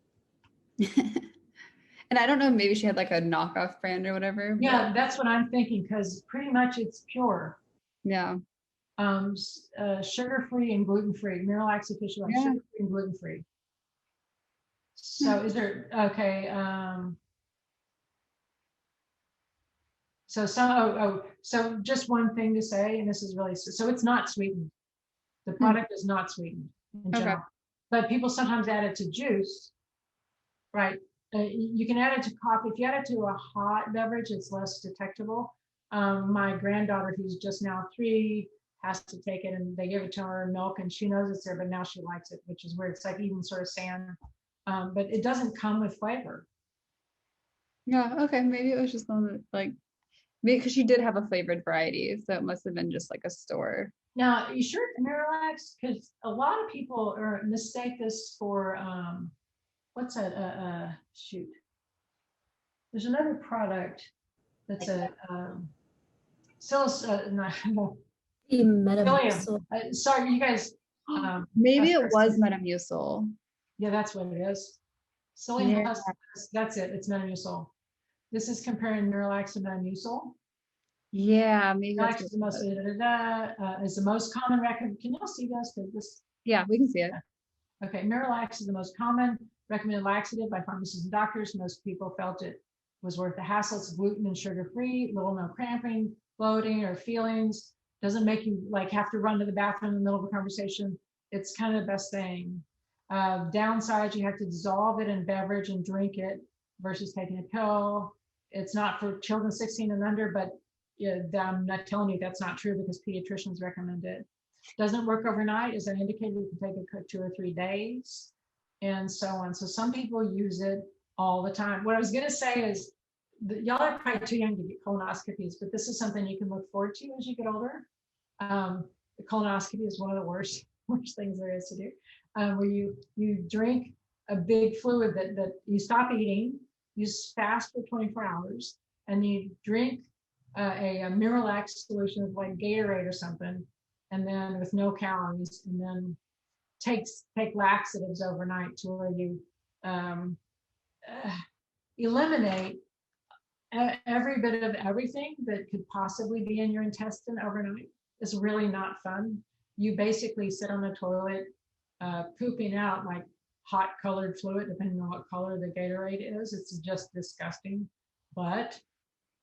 And I don't know, maybe she had like a knockoff brand or whatever. Yeah, that's what I'm thinking, because pretty much it's pure. Yeah. Sugar-free and gluten-free. Miralax official, Yeah. sugar-free and gluten-free. So is there, okay, so just one thing to say, and this is really, so it's not sweetened. The product is not sweetened in general, but people sometimes add it to juice, right? You can add it to coffee. If you add it to a hot beverage, it's less detectable. My granddaughter, who's just now 3, has to take it, and they give it to her in milk, and she knows it's there, but now she likes it, which is weird. It's like eating sort of sand, but it doesn't come with flavor. Yeah, okay, maybe it was just one that like, maybe because she did have a flavored variety, so it must have been just like a store. Now, you sure it's Miralax? Because a lot of people mistake this for, what's that, shoot. There's another product that's a, no, The Metamucil. sorry, you guys. Maybe it that's- was Metamucil. Yeah, that's what it is. Psyllium Yeah. husk, that's it, it's Metamucil. This is comparing Miralax to Metamucil. Yeah, maybe Miralax that's is the what most, it was. is the most common recommended. Can y'all see this? 'Cause this? Yeah, we can see it. Okay, Miralax is the most common recommended laxative by pharmacists and doctors. Most people felt it was worth the hassle. It's gluten and sugar-free, little no cramping, bloating, or feelings. Doesn't make you like have to run to the bathroom in the middle of a conversation. It's kind of the best thing. Downside, you have to dissolve it in beverage and drink it versus taking a pill. It's not for children 16 and under, but yeah, I'm not telling you that's not true because pediatricians recommend it. Doesn't work overnight. As I indicated, you can take it 2 or 3 days and so on. So some people use it all the time. What I was going to say is y'all are probably too young to get colonoscopies, but this is something you can look forward to as you get older. The colonoscopy is one of the worst things there is to do, where you drink a big fluid that you stop eating, you fast for 24 hours, and you drink a Miralax solution of like Gatorade or something, and then with no calories, and then take laxatives overnight to where you eliminate every bit of everything that could possibly be in your intestine overnight. It's really not fun. You basically sit on the toilet pooping out like hot colored fluid, depending on what color the Gatorade is. It's just disgusting, but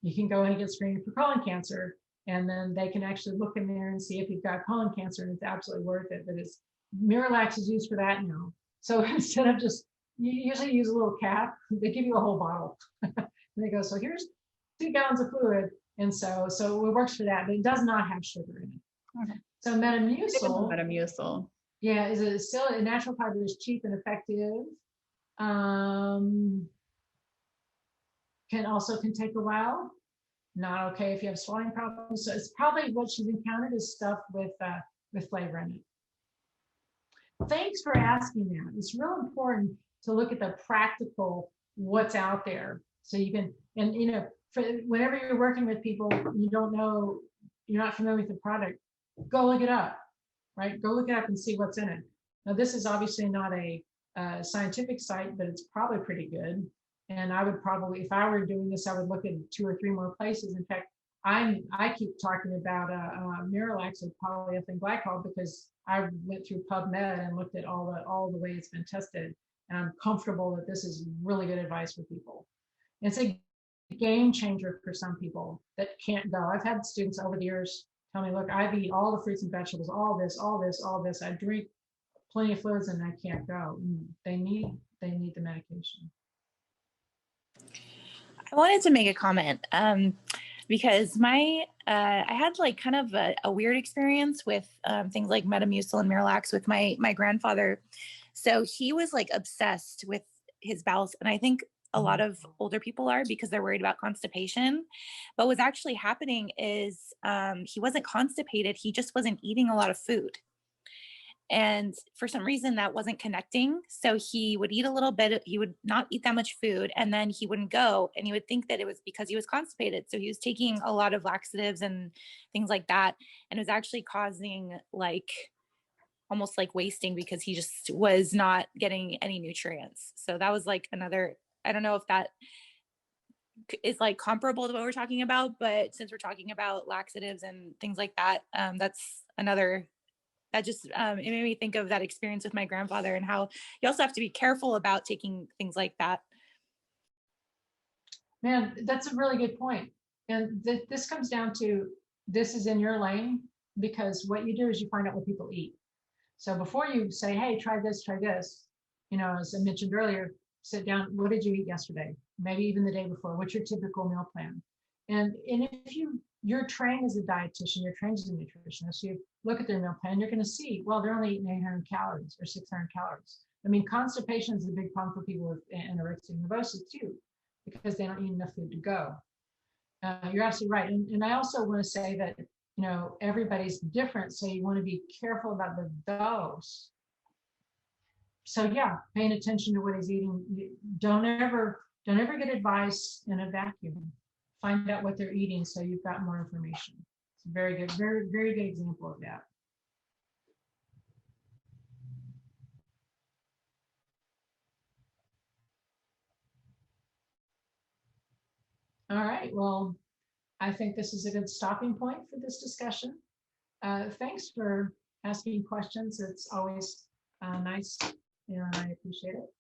you can go and get screened for colon cancer, and then they can actually look in there and see if you've got colon cancer, and it's absolutely worth it. But Miralax is used for that now. So instead of just, you usually use a little cap, they give you a whole bottle. And they go, so here's 2 gallons of fluid. And so it works for that, but it does not have sugar in it. Okay. So Metamucil, Metamucil. yeah, is still a natural fiber, is cheap and effective. Can take a while. Not okay if you have swallowing problems. So it's probably what she's encountered is stuff with flavor in it. Thanks for asking that. It's real important to look at the practical what's out there, so you can, and you know, whenever you're working with people, you don't know, you're not familiar with the product, go look it up, right? Go look it up and see what's in it. Now, this is obviously not a scientific site, but it's probably pretty good. And I would probably, if I were doing this, I would look at 2 or 3 more places. In fact, I keep talking about Miralax and polyethylene glycol because I went through PubMed and looked at all the way it's been tested, and I'm comfortable that this is really good advice for people. It's a game changer for some people that can't go. I've had students over the years tell me, look, I've eaten all the fruits and vegetables, all this. I drink plenty of fluids and I can't go. And they need the medication. I wanted to make a comment. because I had like kind of a weird experience with things like Metamucil and Miralax with my grandfather. So he was like obsessed with his bowels, and I think a lot of older people are because they're worried about constipation. But what's actually happening is he wasn't constipated; he just wasn't eating a lot of food. And for some reason that wasn't connecting. So he would eat a little bit, he would not eat that much food, and then he wouldn't go. And you would think that it was because he was constipated. So he was taking a lot of laxatives and things like that. And it was actually causing like almost like wasting because he just was not getting any nutrients. So that was like another, I don't know if that is like comparable to what we're talking about, but since we're talking about laxatives and things like that, that's another that just it made me think of that experience with my grandfather and how you also have to be careful about taking things like that. Man, that's a really good point. And this comes down to, this is in your lane, because what you do is you find out what people eat. So before you say, hey, try this, as I mentioned earlier, sit down, what did you eat yesterday? Maybe even the day before, what's your typical meal plan? And if you're trained as a dietitian, you're trained as a nutritionist, you look at their meal plan, you're going to see, well, they're only eating 800 calories or 600 calories. I mean, constipation is a big problem for people with anorexia nervosa too, because they don't eat enough food to go. You're absolutely right. And I also want to say that, everybody's different. So you want to be careful about the dose. So yeah, paying attention to what he's eating. Don't ever get advice in a vacuum. Find out what they're eating so you've got more information. It's a very good, very, very good example of that. All right, well, I think this is a good stopping point for this discussion. Thanks for asking questions. It's always nice, and I appreciate it.